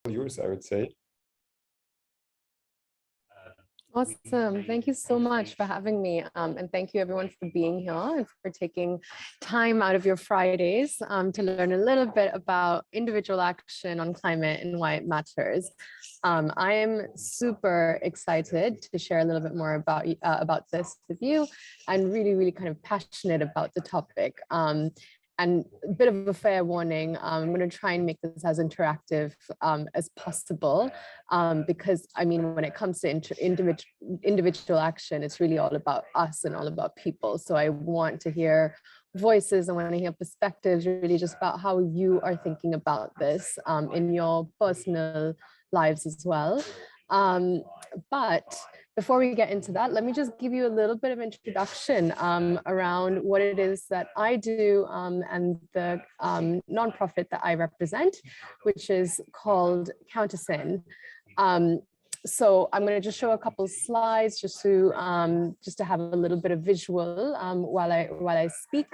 yours, I would say. Awesome. Thank you so much for having me. And thank you everyone for being here and for taking time out of your Fridays to learn a little bit about individual action on climate and why it matters. I am super excited to share a little bit more about this with you, and really kind of passionate about the topic. And a bit of a fair warning, I'm going to try and make this as interactive as possible, because I mean, when it comes to individual action, it's really all about us and all about people. So I want to hear voices, I want to hear perspectives, really just about how you are thinking about this in your personal lives as well. But before we get into that, let me just give you a little bit of introduction around what it is that I do and the nonprofit that I represent, which is called Countersin. So I'm going to just show a couple of slides just to have a little bit of visual while I speak.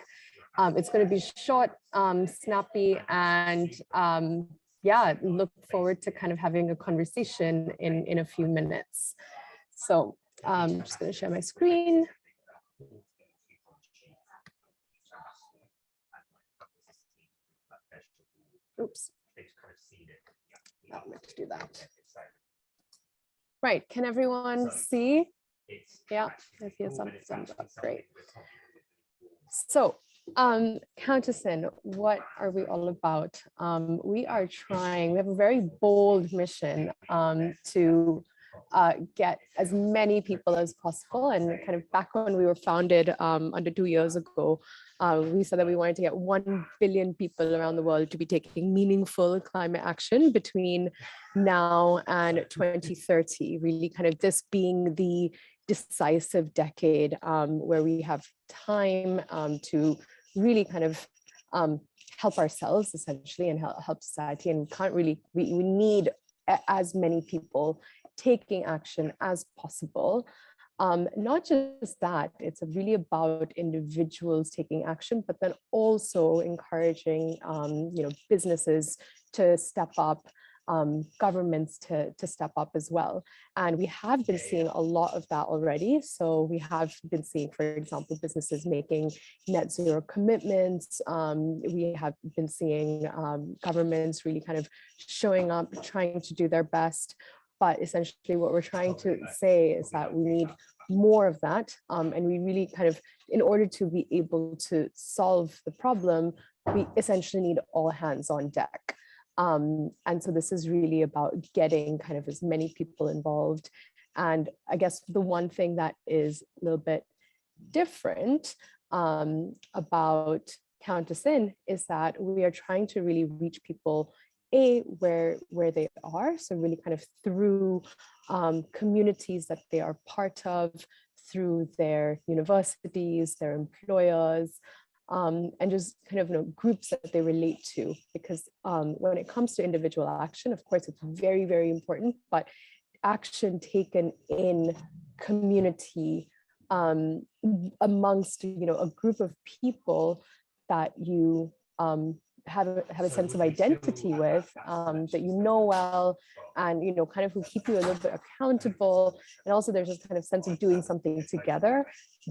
It's going to be short, snappy, and yeah, look forward to kind of having a conversation in a few minutes. So I'm just going to share my screen. Oops. Let's do that. Right, can everyone see? Yeah, I feel something up. Great. So Countersin, what are we all about? We have a very bold mission to get as many people as possible. And kind of back when we were founded under 2 years ago, we said that we wanted to get 1 billion people around the world to be taking meaningful climate action between now and 2030, really kind of this being the decisive decade where we have time to really kind of help ourselves essentially and help society, and we need as many people taking action as possible. Not just that, it's really about individuals taking action, but then also encouraging businesses to step up, governments to step up as well. And we have been seeing a lot of that already. So we have been seeing, for example, businesses making net zero commitments. We have been seeing governments really kind of showing up, trying to do their best. But essentially what we're trying to say is that we need more of that. And we really kind of, in order to be able to solve the problem, we essentially need all hands on deck. And so this is really about getting kind of as many people involved. And I guess the one thing that is a little bit different about Countersin is that we are trying to really reach people where they are, so really kind of through communities that they are part of, through their universities, their employers, and just kind of groups that they relate to. Because when it comes to individual action, of course, it's very, very important, but action taken in community amongst a group of people that you have a sense of identity with, that well, and kind of who keep you a little bit accountable, and also there's this kind of sense of doing something together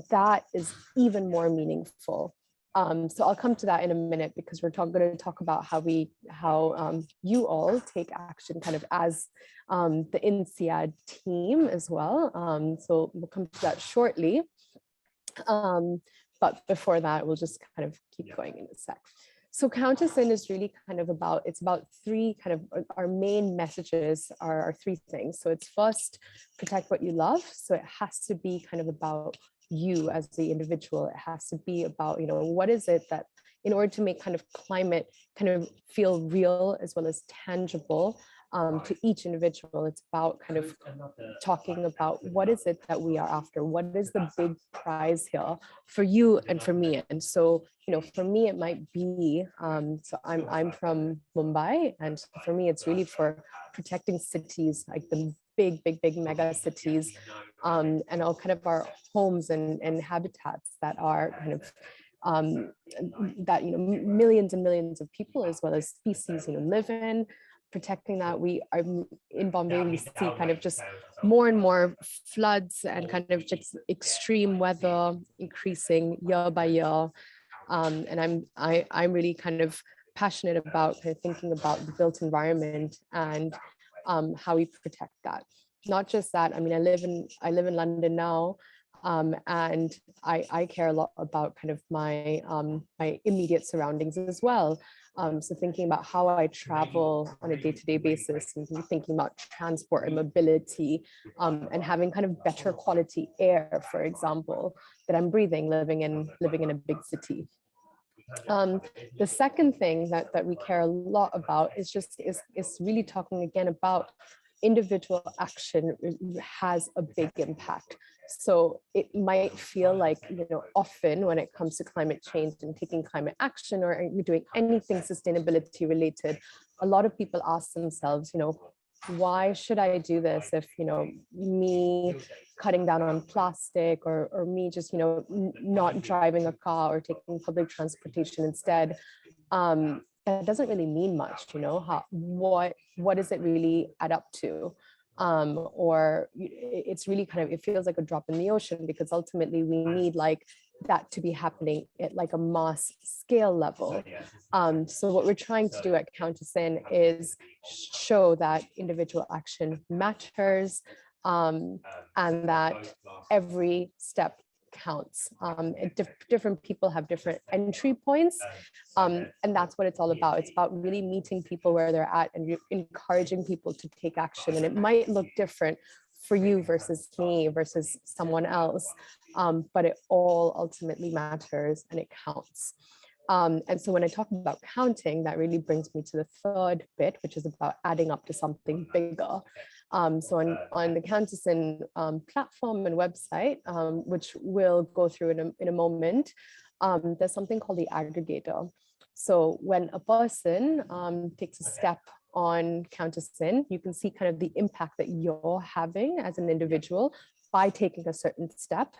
that is even more meaningful. So I'll come to that in a minute, because we're going to talk about how you all take action kind of as the INSEAD team as well. So we'll come to that shortly. But before that, we'll just kind of keep going in a sec. So Countersin is really kind of about three kind of, our main messages are three things. So it's first, protect what you love. So it has to be kind of about you as the individual. It has to be about, what is it that, in order to make kind of climate kind of feel real as well as tangible to each individual, it's about kind of talking about what is it that we are after, what is the big prize here for you and for me. And so, for me, it might be, so I'm from Mumbai, and for me, it's really for protecting cities, like the big mega cities, and all kind of our homes and habitats that are kind of that millions and millions of people as well as species live in. protecting that. We are in Bombay, we see kind of just more and more floods and kind of just extreme weather increasing year by year. And I'm really kind of passionate about kind of thinking about the built environment and how we protect that. Not just that, I mean, I live in London now, and I care a lot about kind of my my immediate surroundings as well. So thinking about how I travel on a day-to-day basis, and thinking about transport and mobility, and having kind of better quality air, for example, that I'm breathing, living in a big city. The second thing that we care a lot about is really talking again about individual action has a big impact. So it might feel like, you know, often when it comes to climate change and taking climate action or doing anything sustainability related, a lot of people ask themselves, you know, why should I do this if, you know, me cutting down on plastic or me just, you know, not driving a car or taking public transportation instead, that doesn't really mean much, you know, what does it really add up to? Or it's really kind of, it feels like a drop in the ocean, because ultimately we need like that to be happening at like a mass scale level. So what we're trying to do at Countess-In is show that individual action matters, and that every step counts. Different people have different entry points, and that's what it's all about. It's about really meeting people where they're at and encouraging people to take action. And it might look different for you versus me versus someone else, but it all ultimately matters and it counts. And so when I talk about counting, that really brings me to the third bit, which is about adding up to something bigger. So on the Countess-In platform and website, which we'll go through in a moment, there's something called the aggregator. So when a person takes a step on Countess-In, you can see kind of the impact that you're having as an individual by taking a certain step.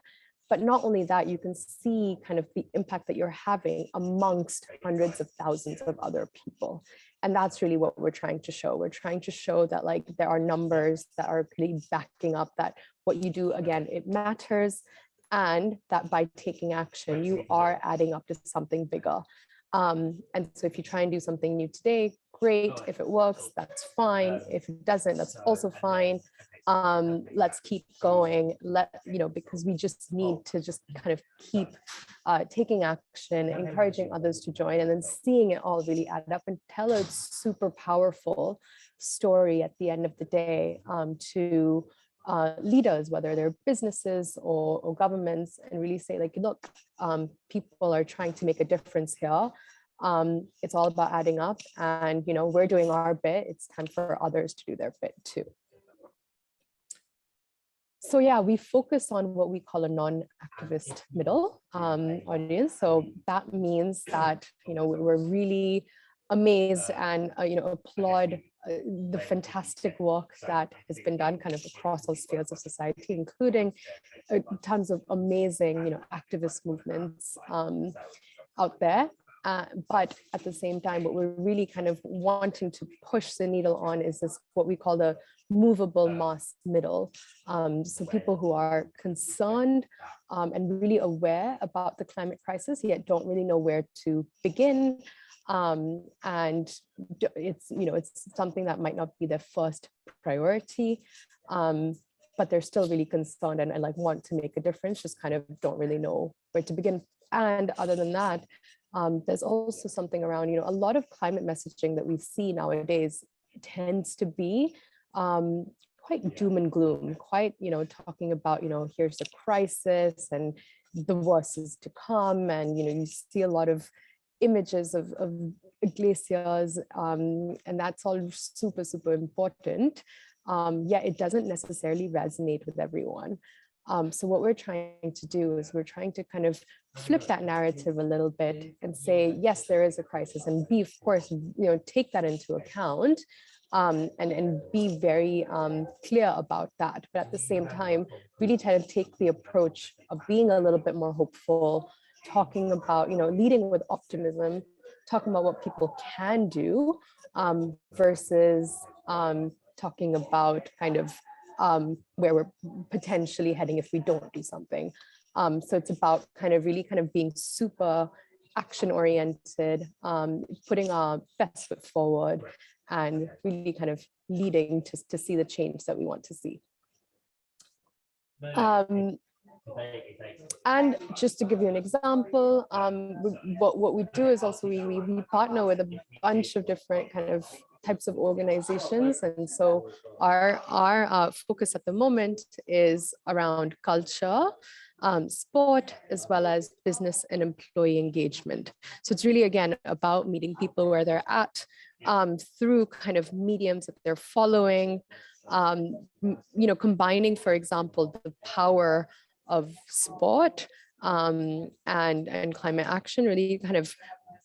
But not only that, you can see kind of the impact that you're having amongst hundreds of thousands of other people. And that's really what we're trying to show. We're trying to show that like there are numbers that are really backing up that what you do, again, it matters, and that by taking action, you are adding up to something bigger. And so if you try and do something new today, great. If it works, that's fine. If it doesn't, that's also fine. Let's keep going, because we just need to just kind of keep taking action, encouraging others to join, and then seeing it all really add up and tell a super powerful story at the end of the day to leaders, whether they're businesses or governments, and really say like, look, people are trying to make a difference here. It's all about adding up, and we're doing our bit. It's time for others to do their bit too. So yeah, we focus on what we call a non-activist middle audience. So that means that we're really amazed and applaud the fantastic work that has been done kind of across all spheres of society, including tons of amazing activist movements out there. But at the same time, what we're really kind of wanting to push the needle on is this, what we call the movable mass middle. So people who are concerned and really aware about the climate crisis, yet don't really know where to begin. And it's something that might not be their first priority, but they're still really concerned and like want to make a difference, just kind of don't really know where to begin. And other than that, there's also something around, a lot of climate messaging that we see nowadays tends to be quite doom and gloom, quite, talking about, here's the crisis and the worst is to come. And, you see a lot of images of glaciers, and that's all super, super important. Yet it doesn't necessarily resonate with everyone. So what we're trying to do is we're trying to kind of flip that narrative a little bit and say, yes, there is a crisis, and be, of course, take that into account, and be very clear about that. But at the same time, really try to take the approach of being a little bit more hopeful, talking about, leading with optimism, talking about what people can do, versus talking about kind of where we're potentially heading if we don't do something. So it's about kind of really kind of being super action oriented, putting our best foot forward and really kind of leading to see the change that we want to see. And just to give you an example, what we do is also we partner with a bunch of different kind of types of organizations. And so our focus at the moment is around culture, sport, as well as business and employee engagement. So it's really, again, about meeting people where they're at through kind of mediums that they're following, combining, for example, the power of sport and climate action, really kind of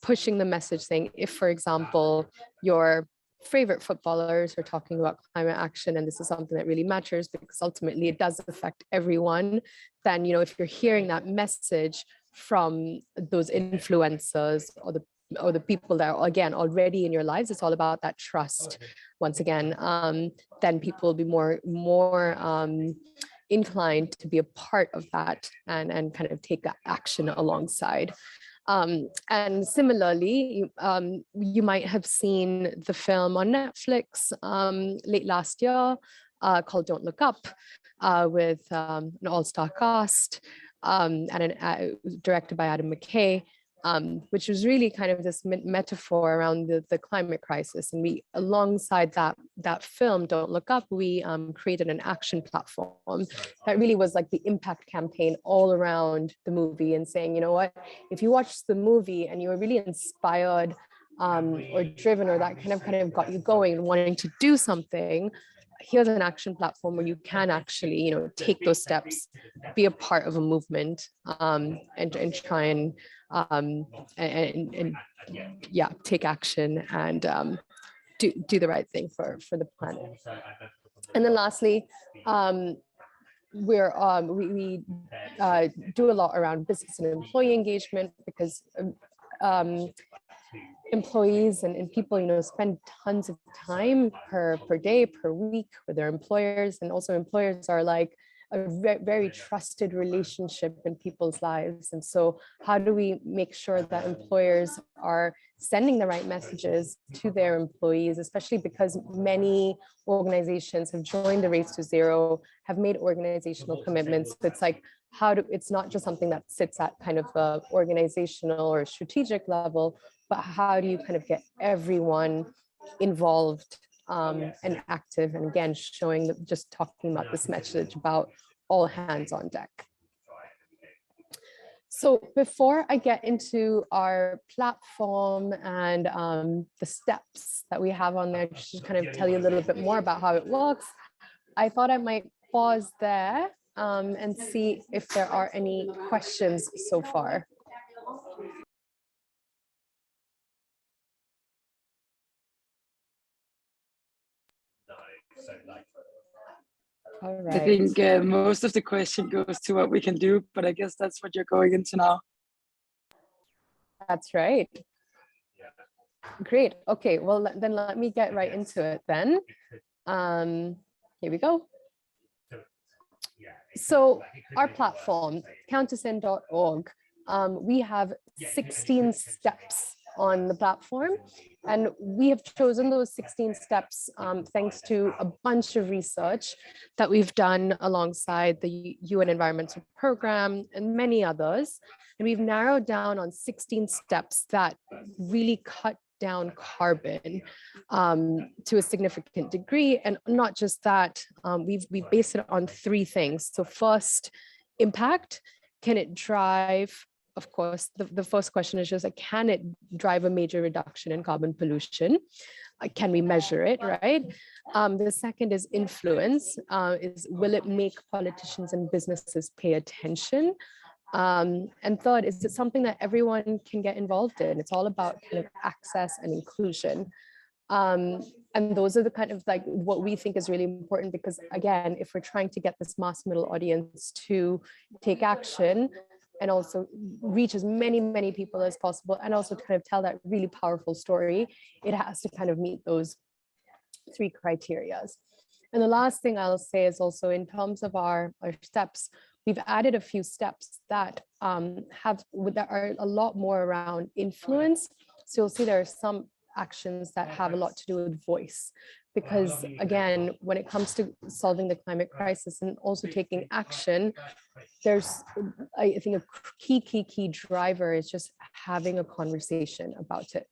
pushing the message saying, if, for example, your favorite footballers are talking about climate action, and this is something that really matters because ultimately it does affect everyone, then, if you're hearing that message from those influencers or the people that are, again, already in your lives, it's all about that trust. Once again, then people will be more inclined to be a part of that and kind of take action alongside. And similarly, you might have seen the film on Netflix late last year called Don't Look Up, with an all-star cast and directed by Adam McKay, which was really kind of this metaphor around the climate crisis. And we, alongside that film, Don't Look Up, we created an action platform that really was like the impact campaign all around the movie, and saying, you know what, if you watched the movie and you were really inspired or driven, or that kind of got you going and wanting to do something, here's an action platform where you can actually, take those steps, be a part of a movement, and try and take action and do the right thing for the planet. And then lastly, we do a lot around business and employee engagement, because employees and people, spend tons of time per day, per week with their employers. And also employers are like a very trusted relationship in people's lives. And so how do we make sure that employers are sending the right messages to their employees, especially because many organizations have joined the Race to Zero, have made organizational commitments. It's like, it's not just something that sits at kind of the organizational or strategic level, but how do you kind of get everyone involved and active, and again, just talking about this message about all hands on deck. So before I get into our platform and the steps that we have on there, just to kind of tell you a little bit more about how it works, I thought I might pause there and see if there are any questions so far. All right. I think most of the question goes to what we can do, but I guess that's what you're going into now. That's right. Great. Okay, well, then let me get right into it then. Here we go. So our platform, countersin.org, we have 16 steps on the platform, and we have chosen those 16 steps thanks to a bunch of research that we've done alongside the UN Environmental Program and many others. And we've narrowed down on 16 steps that really cut down carbon to a significant degree. And not just that, we've based it on 3 things. So first, impact. Can it drive, of course, the first question is just like, can it drive a major reduction in carbon pollution? Can we measure it, right? The second is influence. Will it make politicians and businesses pay attention? And third, is it something that everyone can get involved in? It's all about kind of access and inclusion. And those are the kind of like what we think is really important, because again, if we're trying to get this mass middle audience to take action, and also reach as many people as possible, and also to kind of tell that really powerful story, it has to kind of meet those 3 criterias. And the last thing I'll say is also in terms of our steps, we've added a few steps that that are a lot more around influence. So you'll see there are some actions that have a lot to do with voice, because again, when it comes to solving the climate crisis and also taking action, there's, I think, a key driver is just having a conversation about it,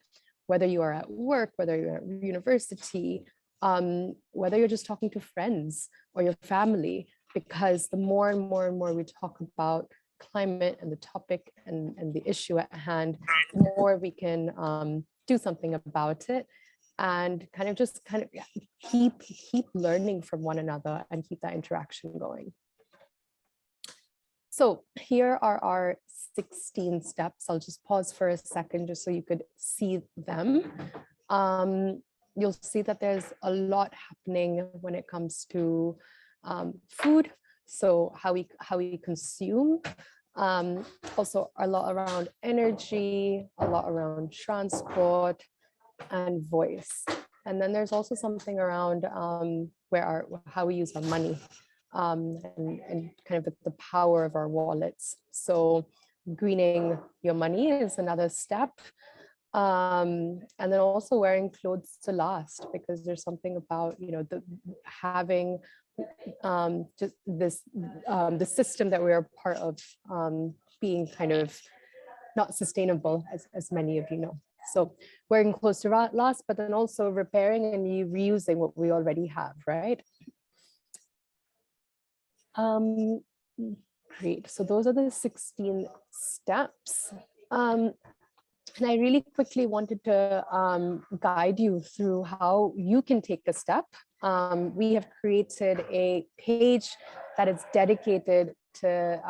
whether you are at work, whether you're at university, whether you're just talking to friends or your family, because the more and more we talk about climate and the topic and the issue at hand, the more we can do something about it, and kind of keep learning from one another and keep that interaction going. So here are our 16 steps. I'll just pause for a second just so you could see them. You'll see that there's a lot happening when it comes to food, so how we consume, also a lot around energy, a lot around transport and voice. And then there's also something around how we use our money, and kind of the power of our wallets. So greening your money is another step. And then also wearing clothes to last, because there's something about, having just this the system that we are part of being kind of not sustainable, as many of you know. So wearing clothes to last, but then also repairing and reusing what we already have, right? Great. So those are the 16 steps. And I really quickly wanted to guide you through how you can take a step. We have created a page that is dedicated to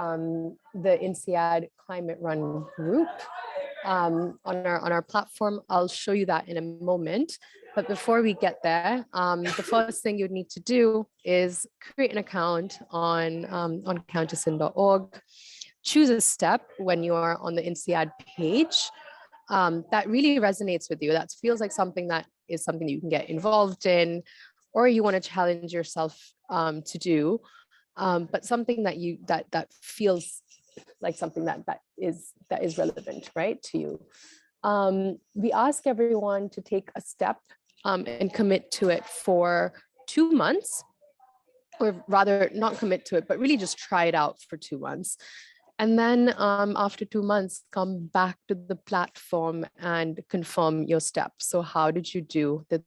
the INSEAD Climate Run group on our platform. I'll show you that in a moment. But before we get there, the first thing you'd need to do is create an account on countersin.org. Choose a step when you are on the INSEAD page that really resonates with you, that feels like something that is something you can get involved in, or you want to challenge yourself to do, but something that that feels like something that is relevant, right, to you. We ask everyone to take a step and commit to it for 2 months, or rather not commit to it, but really just try it out for 2 months. And then after 2 months, come back to the platform and confirm your steps. So how did you do? Did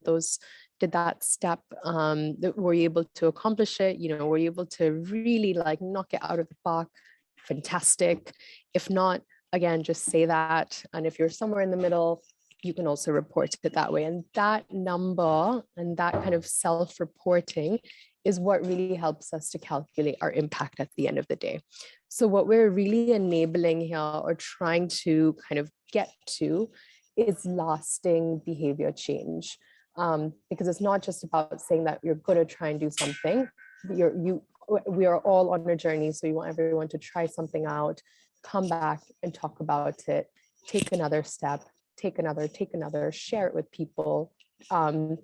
that step, were you able to accomplish it? Were you able to really knock it out of the park? Fantastic. If not, again, just say that. And if you're somewhere in the middle, you can also report it that way. And that number and that kind of self-reporting is what really helps us to calculate our impact at the end of the day. So what we're really enabling here, or trying to kind of get to, is lasting behavior change. Because it's not just about saying that you're going to try and do something. We are all on a journey, so we want everyone to try something out, come back and talk about it, take another step, take another, share it with people, and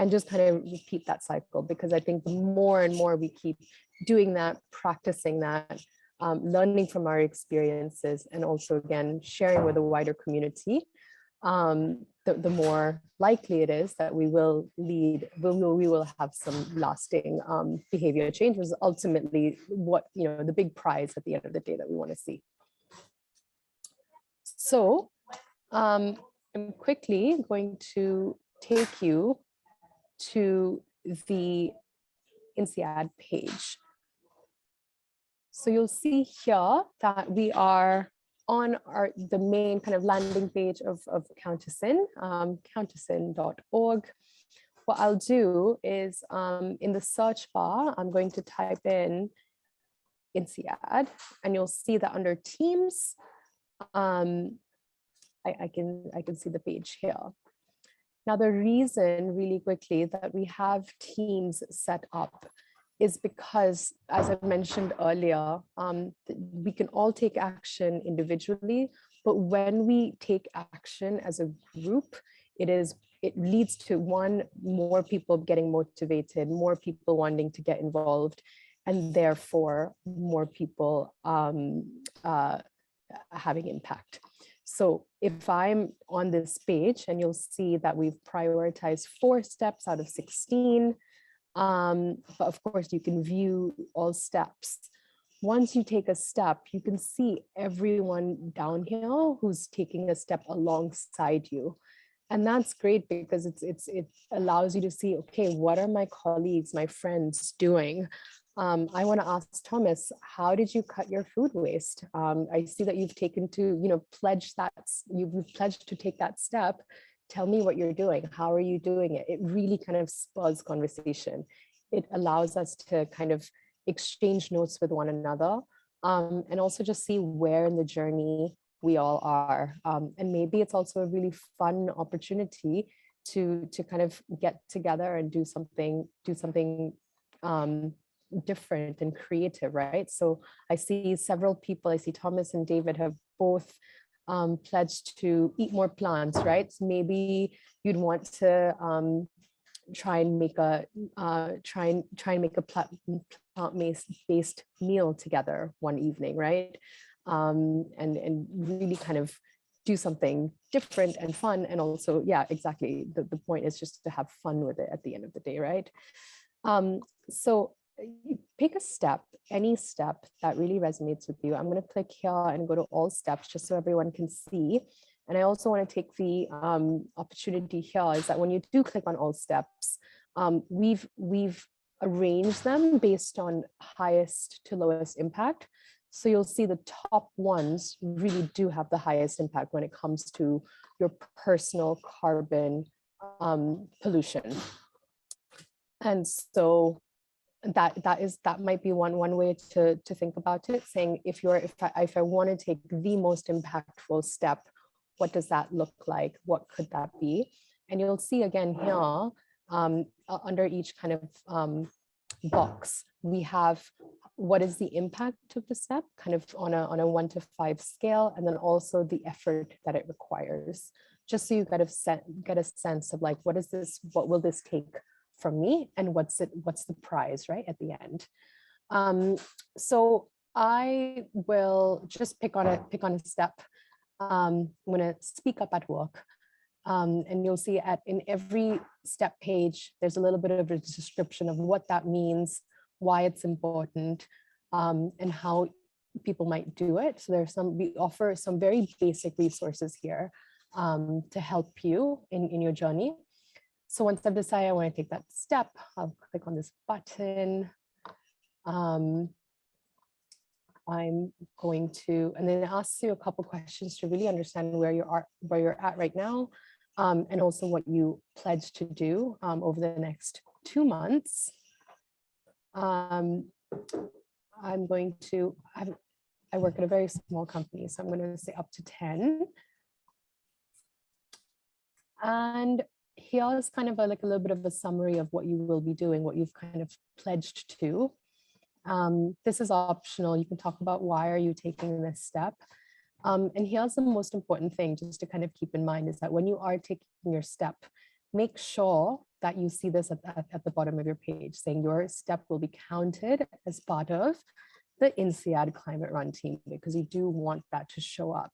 just kind of repeat that cycle. Because I think the more and more we keep doing that, practicing that, learning from our experiences, and also again sharing with a wider community, the more likely it is that we will have some lasting behavior change, which is ultimately what, the big prize at the end of the day that we want to see. So I'm quickly going to take you to the INSEAD page. So you'll see here that we are on the main kind of landing page of Countersin, countersin.org. What I'll do is in the search bar, I'm going to type in INSEAD, and you'll see that under Teams, I can see the page here. Now, the reason really quickly that we have Teams set up is because, as I mentioned earlier, we can all take action individually, but when we take action as a group, it leads to more people getting motivated, more people wanting to get involved, and therefore more people having impact. So if I'm on this page, and you'll see that we've prioritized 4 steps out of 16, but of course you can view all steps. Once you take a step, you can see everyone down here who's taking a step alongside you. And that's great because it allows you to see, okay, what are my colleagues, my friends doing? I want to ask Thomas, how did you cut your food waste? I see that you've taken to, pledge that, you've pledged to take that step. Tell me what you're doing. How are you doing it? It really kind of spurs conversation. It allows us to kind of exchange notes with one another, and also just see where in the journey we all are. And maybe it's also a really fun opportunity to kind of get together and do something different and creative, right? So I see several people, I see Thomas and David have both pledged to eat more plants, right? So maybe you'd want to try and make a plant-based meal together one evening, right? And really kind of do something different and fun. And also, yeah, exactly. The point is just to have fun with it at the end of the day, right? So you pick a step, any step that really resonates with you. I'm going to click here and go to all steps just so everyone can see. And I also want to take the opportunity here is that when you do click on all steps, we've arranged them based on highest to lowest impact. So you'll see the top ones really do have the highest impact when it comes to your personal carbon pollution. And so that might be one way to think about it, saying if I want to take the most impactful step, what does that look like? What could that be? And you'll see again here, under each kind of box, we have what is the impact of the step, kind of on a 1 to 5 scale, and then also the effort that it requires, just so you get a sense of like, what will this take from me, and what's the prize, right, at the end. So I will just pick on a step. I'm going to speak up at work, and you'll see in every step page there's a little bit of a description of what that means, why it's important, and how people might do it. So we offer some very basic resources here to help you in your journey. So once I've decided I want to take that step, I'll click on this button. I'm going to, and then it asks you a couple questions to really understand where you're at right now, and also what you pledge to do over the next 2 months. I'm going to, I work at a very small company, so I'm going to say up to 10. And here's kind of like a little bit of a summary of what you will be doing, what you've kind of pledged to. This is optional. You can talk about why are you taking this step. And here's the most important thing just to kind of keep in mind is that when you are taking your step, make sure that you see this at the bottom of your page saying your step will be counted as part of the INSEAD Climate Run team, because you do want that to show up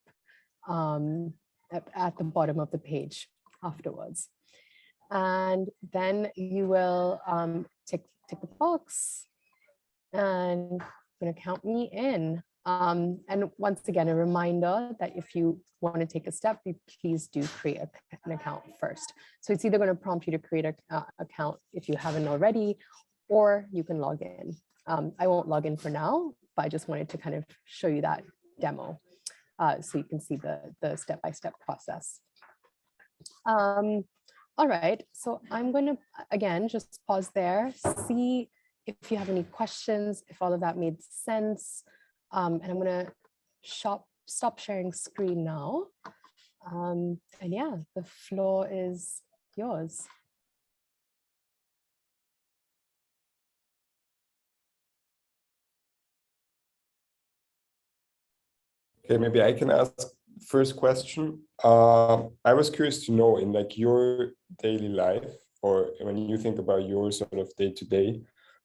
at the bottom of the page afterwards. And then you will tick the box and going to count me in. And once again, a reminder that if you want to take a step, please do create an account first. So it's either going to prompt you to create an account if you haven't already, or you can log in. I won't log in for now, but I just wanted to kind of show you that demo so you can see the step-by-step process. All right, so I'm going to, again, just pause there, see if you have any questions, if all of that made sense. And I'm going to stop sharing screen now. And yeah, the floor is yours. Okay, maybe I can ask first question. I was curious to know, in like your daily life, or when you think about your sort of day to day,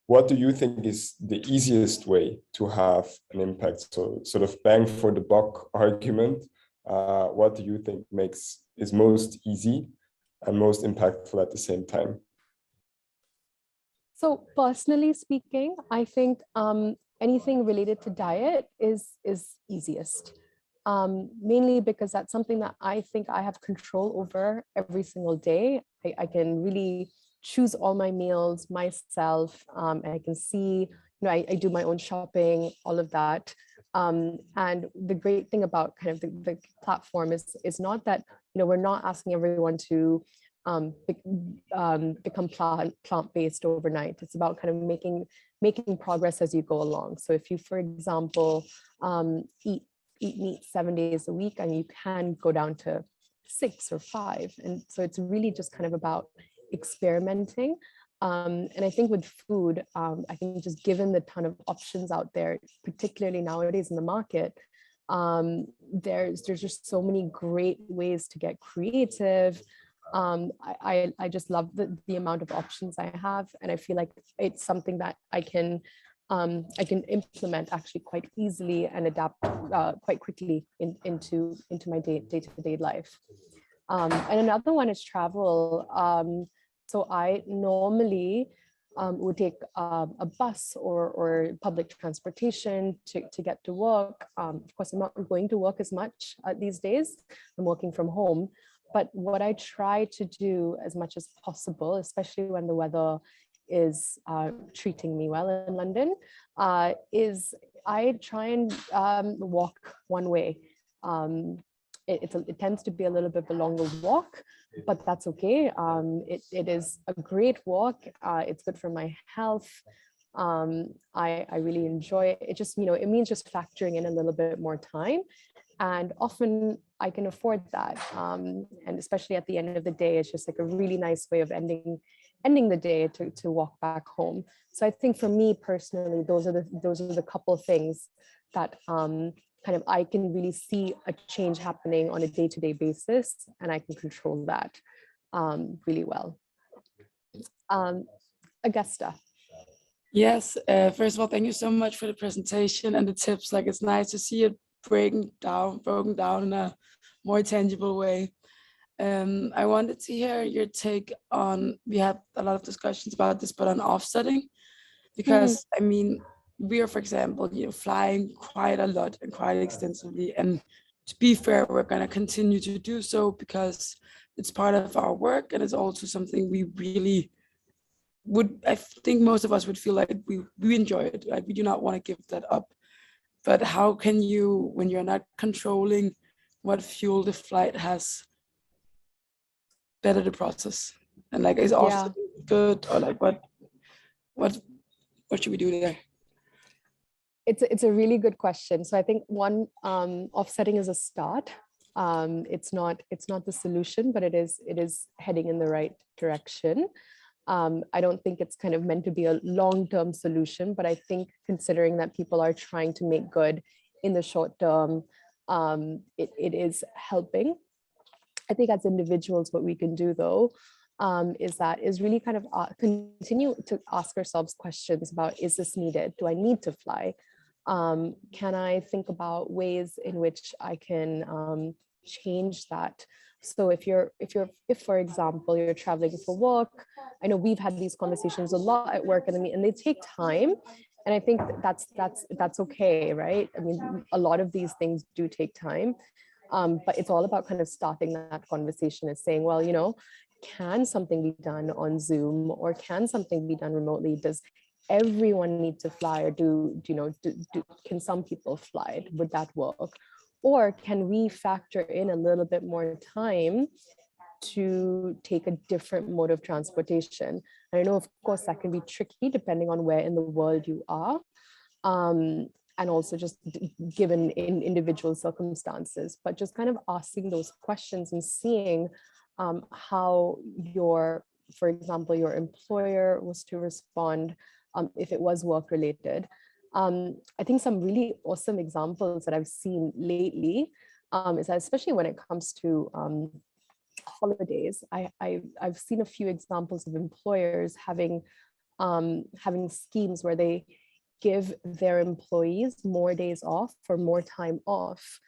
what do you think is the easiest way to have an impact? So sort of bang for the buck argument. What do you think is most easy and most impactful at the same time? So personally speaking, I think anything related to diet is easiest. Mainly because that's something that I think I have control over every single day. I can really choose all my meals myself. I can see, I do my own shopping, all of that. And the great thing about kind of the platform is not that, we're not asking everyone to become plant-based overnight. It's about kind of making progress as you go along. So if you, for example, eat meat 7 days a week, and you can go down to 6 or 5. And so it's really just kind of about experimenting. And I think with food, I think just given the ton of options out there, particularly nowadays in the market, there's just so many great ways to get creative. I just love the amount of options I have, and I feel like it's something that I can implement actually quite easily and adapt quite quickly into my day-to-day life. And another one is travel. So I normally would take a bus or public transportation to get to work. Of course, I'm not going to work as much these days. I'm working from home. But what I try to do as much as possible, especially when the weather is treating me well in London, is I try and walk one way. It tends to be a little bit of a longer walk, but that's okay. It is a great walk. It's good for my health. I really enjoy it. It just, it means just factoring in a little bit more time. And often I can afford that. And especially at the end of the day, it's just like a really nice way of ending the day to walk back home. So I think for me personally, those are the couple of things that kind of I can really see a change happening on a day-to-day basis, and I can control that really well. Augusta. Yes, first of all, thank you so much for the presentation and the tips. Like, it's nice to see it broken down in a more tangible way. I wanted to hear your take on, we had a lot of discussions about this, but on offsetting, because I mean, we are, for example, flying quite a lot and quite extensively. And to be fair, we're going to continue to do so because it's part of our work, and it's also something we really I think most of us would feel like we enjoy it. Like, we do not want to give that up. But how can you, when you're not controlling what fuel the flight has, better the process? And like, is offsetting good, or like what should we do there? It's a really good question. So I think one, offsetting is a start. It's not the solution, but it is heading in the right direction. I don't think it's kind of meant to be a long-term solution, but I think considering that people are trying to make good in the short term, it is helping. I think as individuals, what we can do though, is really kind of continue to ask ourselves questions about, is this needed? Do I need to fly? Can I think about ways in which I can change that? So if for example, you're traveling for work, I know we've had these conversations a lot at work, and they take time. And I think that's okay, right? I mean, a lot of these things do take time. But it's all about kind of starting that conversation and saying, well, can something be done on Zoom, or can something be done remotely? Does everyone need to fly, or can some people fly? Would that work? Or can we factor in a little bit more time to take a different mode of transportation? And I know, of course, that can be tricky depending on where in the world you are. And also just given in individual circumstances, but just kind of asking those questions and seeing how for example, your employer was to respond if it was work related. I think some really awesome examples that I've seen lately is that especially when it comes to holidays, I've seen a few examples of employers having schemes where they give their employees more days off or more time off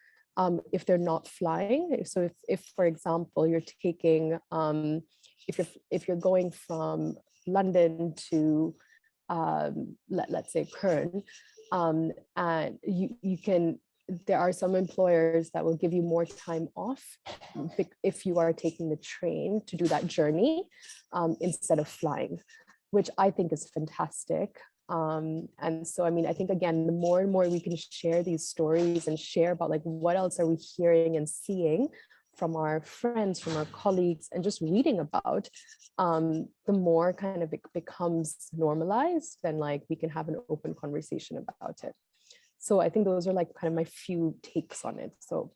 if they're not flying. So if for example, you're taking, if you're going from London to, let's say Kern, and you can, there are some employers that will give you more time off if you are taking the train to do that journey instead of flying, which I think is fantastic. And so, I mean, I think, again, the more and more we can share these stories and share about like what else are we hearing and seeing from our friends, from our colleagues, and just reading about, the more kind of it becomes normalized, and like we can have an open conversation about it. So I think those are like kind of my few takes on it. So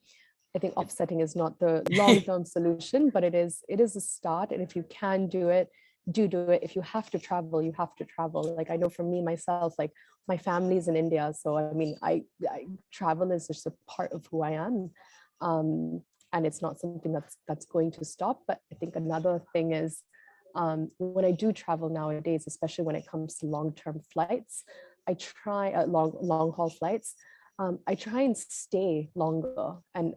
I think offsetting is not the long-term solution, but it is a start. And if you can do it, do it. If you have to travel, you have to travel. Like I know for me, myself, like my family's in India. So I mean, I travel is just a part of who I am. And it's not something that's going to stop. But I think another thing is when I do travel nowadays, especially when it comes to long-term flights, I try long haul flights. I try and stay longer. And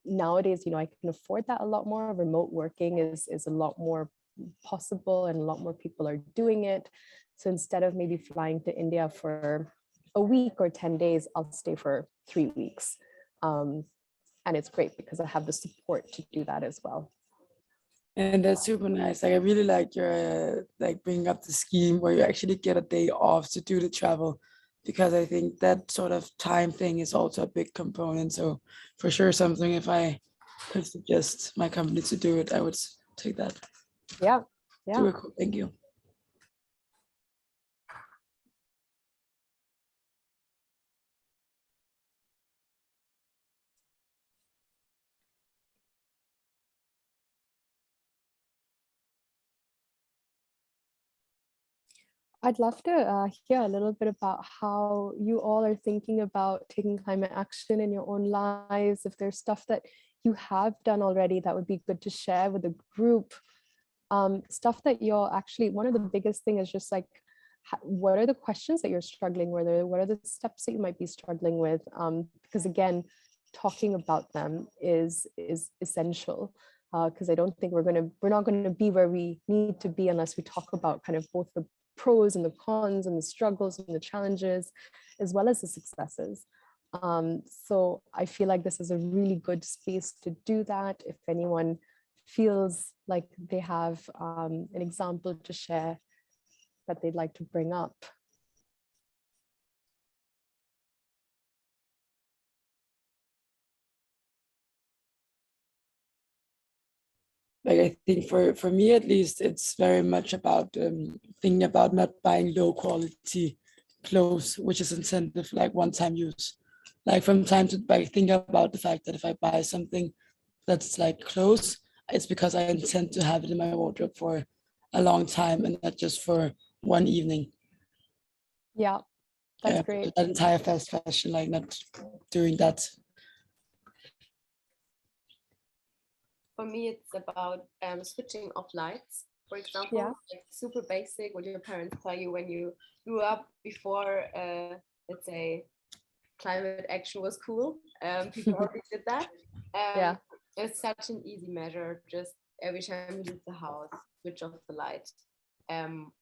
nowadays, you know, I can afford that a lot more. Remote working is a lot more possible, and a lot more people are doing it. So instead of maybe flying to India for a week or 10 days, I'll stay for 3 weeks. And it's great because I have the support to do that as well. And that's super nice. Like I really like your like bringing up the scheme where you actually get a day off to do the travel, because I think that sort of time thing is also a big component. So for sure, something if I could suggest my company to do it, I would take that. Yeah, yeah. Super cool. Thank you. I'd love to hear a little bit about how you all are thinking about taking climate action in your own lives. If there's stuff that you have done already that would be good to share with the group. Stuff that you're actually, one of the biggest thing is just like, what are the questions that you're struggling with, or what are the steps that you might be struggling with? Because again, talking about them is essential. Because I don't think we're not going to be where we need to be unless we talk about kind of both the pros and the cons and the struggles and the challenges, as well as the successes. So I feel like this is a really good space to do that. If anyone feels like they have an example to share that they'd like to bring up. Like I think for me at least, it's very much about thinking about not buying low quality clothes, which is incentive like one-time use. Like from time to like think about the fact that if I buy something that's like clothes, it's because I intend to have it in my wardrobe for a long time and not just for one evening. Yeah, that's great. That entire fast fashion, like not doing that. For me, it's about switching off lights, for example. Yeah. Like super basic, what your parents tell you when you grew up before, let's say, climate action was cool. People already did that. Yeah. It's such an easy measure. Just every time you leave the house, switch off the light,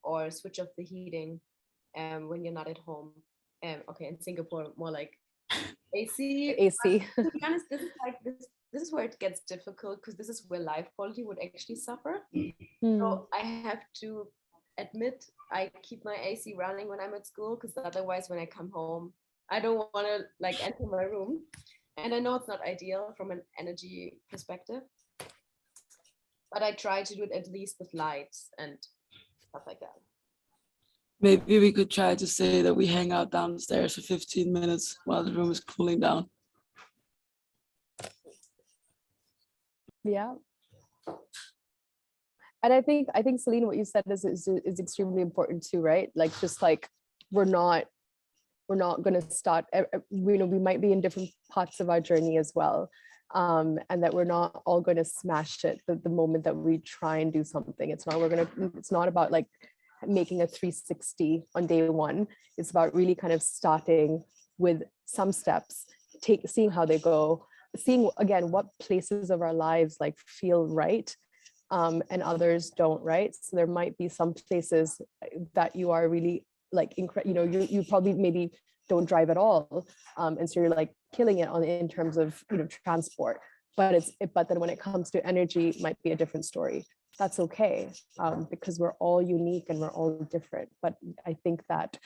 or switch off the heating when you're not at home. Okay, in Singapore, more like AC. AC. To be honest, this is like this is where it gets difficult, because this is where life quality would actually suffer. So I have to admit, I keep my AC running when I'm at school, because otherwise when I come home, I don't want to like enter my room. And I know it's not ideal from an energy perspective, but I try to do it at least with lights and stuff like that. Maybe we could try to say that we hang out downstairs for 15 minutes while the room is cooling down. Yeah. And I think Celine, what you said is extremely important too, right? Like just like we're not we're not going to start, you know, we might be in different parts of our journey as well. And that we're not all going to smash it the moment that we try and do something. It's not about like making a 360 on day one. It's about really kind of starting with some steps, seeing how they go, seeing again what places of our lives like feel right, and others don't, right? So there might be some places that you are really like you know, you probably maybe don't drive at all, and so you're like killing it in terms of, you know, transport, but then when it comes to energy, it might be a different story. That's okay, because we're all unique and we're all different. But I think that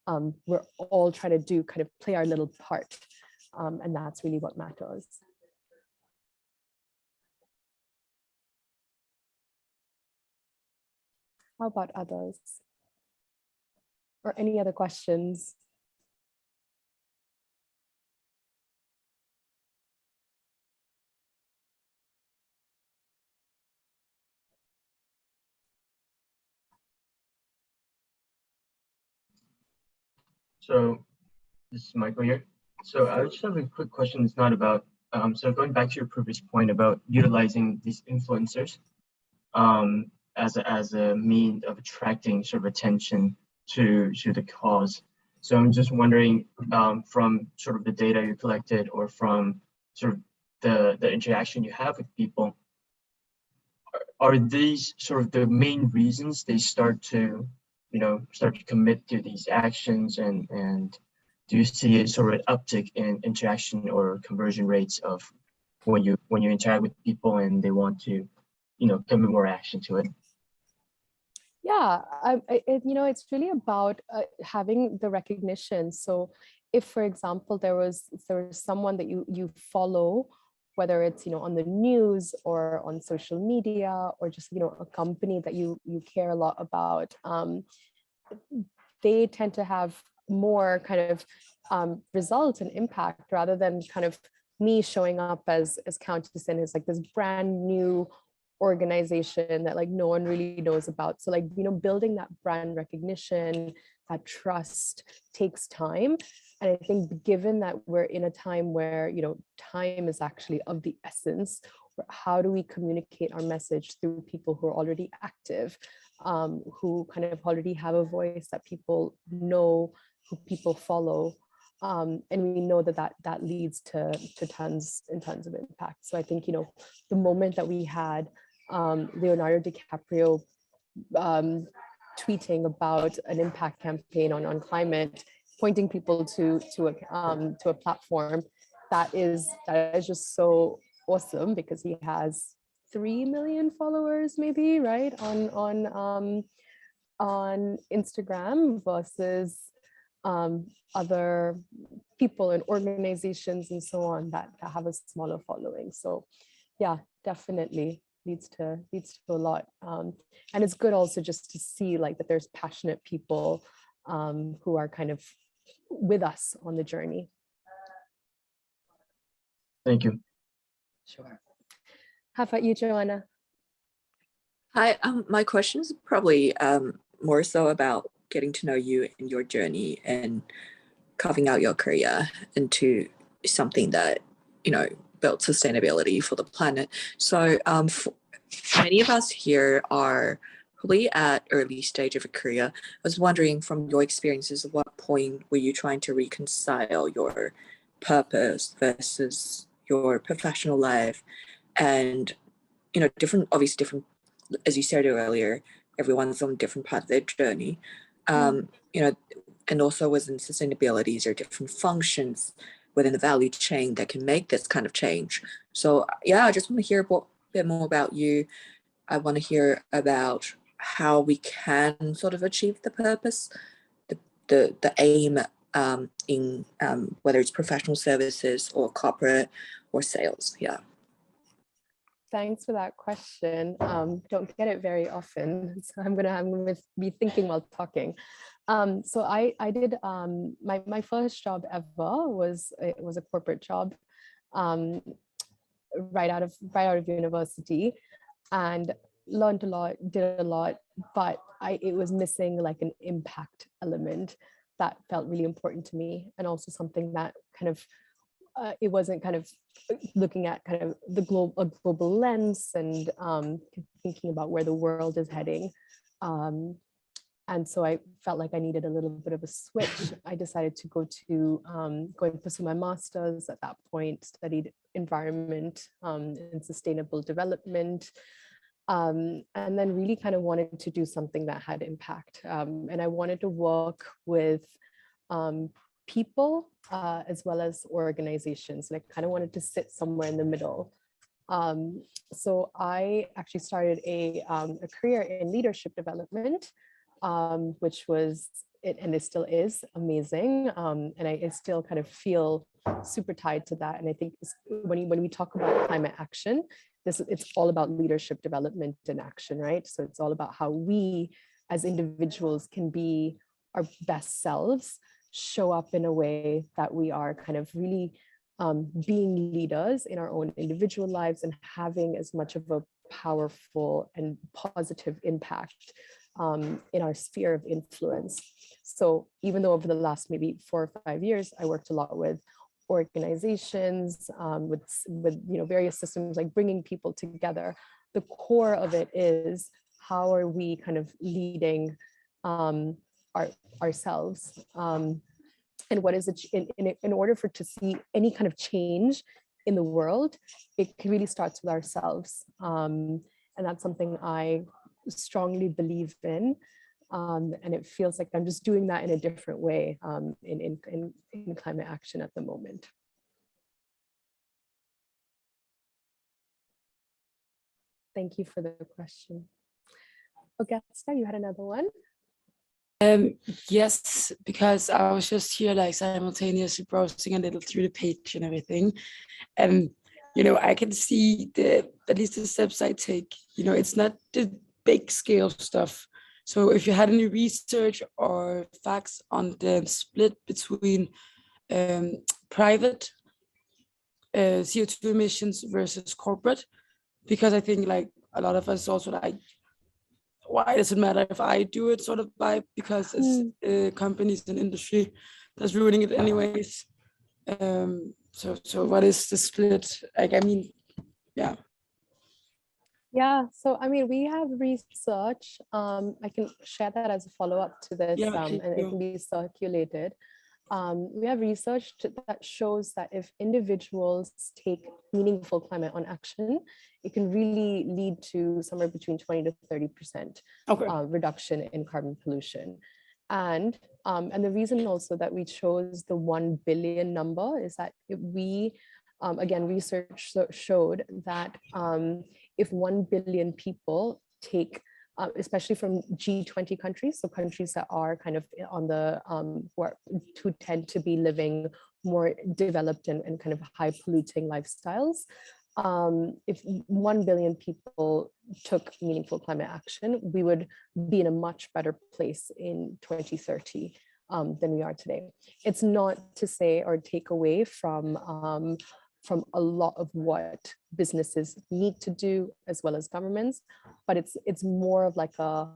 we're all trying to kind of play our little part, and that's really what matters. How about others? Or any other questions? So this is Michael here. So I just have a quick question. It's not about, so going back to your previous point about utilizing these influencers as a mean of attracting sort of attention to the cause. So I'm just wondering, from sort of the data you collected or from sort of the interaction you have with people, are these sort of the main reasons they start to commit to these actions, and do you see a sort of an uptick in interaction or conversion rates of when you interact with people and they want to, you know, commit more action to it? Yeah, you know, it's really about having the recognition. So if, for example, there was someone that you follow, whether it's, you know, on the news or on social media, or just, you know, a company that you care a lot about, they tend to have more kind of results and impact, rather than kind of me showing up as Countess and is like this brand new organization that like no one really knows about. So like, you know, building that brand recognition, that trust takes time. And I think given that we're in a time where, you know, time is actually of the essence, how do we communicate our message through people who are already active, who kind of already have a voice that people know, who people follow, and we know that leads to tons and tons of impact. So I think, you know, the moment that we had Leonardo DiCaprio tweeting about an impact campaign on climate, pointing people to a platform that is just so awesome, because he has 3 million followers, maybe, right, on Instagram, versus other people and organizations and so on that have a smaller following. So yeah, definitely leads to a lot, and it's good also just to see like that there's passionate people who are kind of with us on the journey. Thank you. Sure. How about you, Joanna? Hi, my question is probably more so about getting to know you and your journey and carving out your career into something that, you know, built sustainability for the planet. So many of us here are probably at early stage of a career. I was wondering, from your experiences, at what point were you trying to reconcile your purpose versus your professional life? And, you know, obviously different, as you said earlier, everyone's on a different part of their journey. You know, and also within sustainability, there are different functions within the value chain that can make this kind of change. So yeah, I just want to hear a bit more about you. I want to hear about how we can sort of achieve the purpose, the aim in whether it's professional services or corporate or sales. Yeah. Thanks for that question. Don't get it very often, so I'm gonna be thinking while talking. So I did my first job ever was a corporate job, right out of university, and learned a lot, did a lot, but it was missing like an impact element that felt really important to me, and also something that kind of it wasn't kind of looking at kind of the global lens and thinking about where the world is heading. And so I felt like I needed a little bit of a switch. I decided to go and pursue my master's at that point, studied environment and sustainable development. And then really kind of wanted to do something that had impact. And I wanted to work with people as well as organizations. And I kind of wanted to sit somewhere in the middle. So I actually started a career in leadership development, which was it, and it still is amazing. And I still kind of feel super tied to that. And I think when we talk about climate action, it's all about leadership development and action, right? So it's all about how we as individuals can be our best selves, show up in a way that we are kind of really being leaders in our own individual lives and having as much of a powerful and positive impact in our sphere of influence. So even though over the last maybe 4 or 5 years, I worked a lot with organizations, with various systems, like bringing people together, the core of it is how are we kind of leading ourselves, and what is it in order for to see any kind of change in the world, it really starts with ourselves, and that's something I strongly believe in. And it feels like I'm just doing that in a different way in climate action at the moment. Thank you for the question. Augusta, you had another one? Yes, because I was just here like simultaneously browsing a little through the page and everything. And, I can see at least the steps I take, it's not the big scale stuff. So if you had any research or facts on the split between private CO2 emissions versus corporate, because I think like a lot of us also like, why does it matter if I do it sort of vibe, because it's companies and industry that's ruining it anyways. So what is the split? Like, I mean, yeah. Yeah, so I mean, we have research. I can share that as a follow-up to this, and it can be circulated. We have research that shows that if individuals take meaningful climate on action, it can really lead to somewhere between 20 to 30% reduction in carbon pollution. And the reason also that we chose the 1 billion number is that again, research showed that if 1 billion people take, especially from G20 countries, so countries that are kind of on the, who tend to be living more developed and kind of high polluting lifestyles, if 1 billion people took meaningful climate action, we would be in a much better place in 2030 than we are today. It's not to say or take away from a lot of what businesses need to do as well as governments, but it's more of like a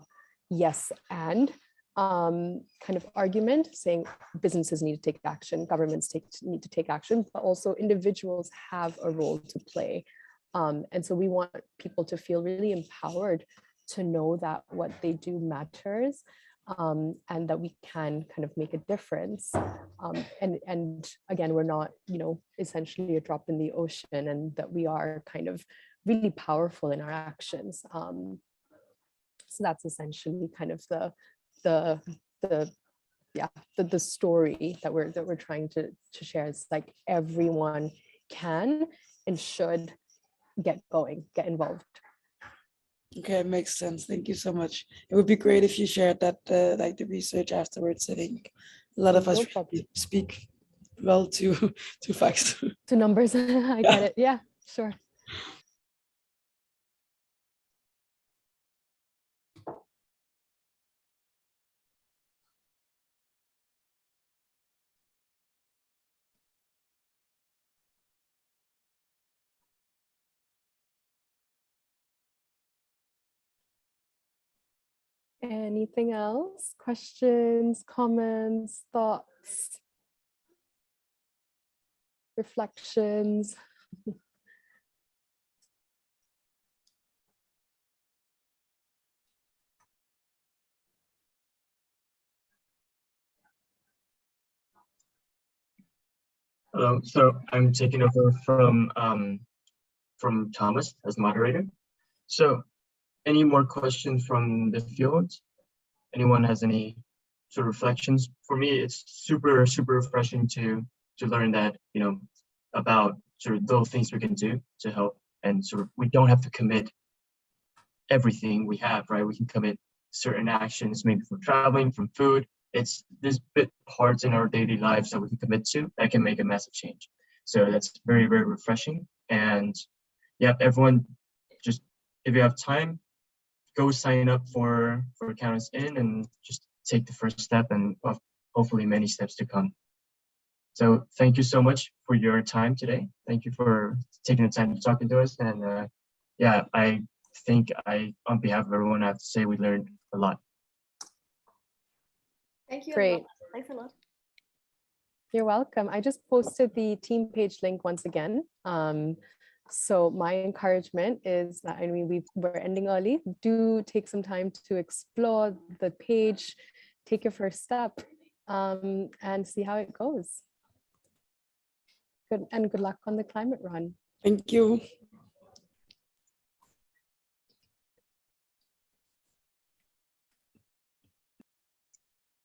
yes and kind of argument, saying businesses need to take action, governments need to take action, but also individuals have a role to play. And so we want people to feel really empowered to know that what they do matters, and that we can kind of make a difference. And again, we're not, essentially a drop in the ocean, and that we are kind of really powerful in our actions. So that's essentially kind of the story that we're trying to share. Is like everyone can and should get involved. Okay, it makes sense. Thank you so much. It would be great if you shared that, like the research afterwards. I think a lot of us really speak well to facts. To numbers. I get it. Yeah, sure. Anything else? Questions, comments, thoughts, reflections? So I'm taking over from Thomas as moderator. So any more questions from the field? Anyone has any sort of reflections? For me, it's super refreshing to learn that, you know, about sort of little things we can do to help, and sort of we don't have to commit everything we have, right? We can commit certain actions, maybe from traveling, from food. It's this bit parts in our daily lives that we can commit to that can make a massive change. So that's very refreshing. And yeah, everyone, just if you have time, go sign up for Count Us In and just take the first step, and hopefully many steps to come. So thank you so much for your time today. Thank you for taking the time to talk to us. And yeah, I think on behalf of everyone, I have to say we learned a lot. Thank you. Great. Thanks a lot. You're welcome. I just posted the team page link once again. So my encouragement is that, I mean, we're ending early. Do take some time to explore the page, take your first step, and see how it goes. Good luck on the climate run. Thank you.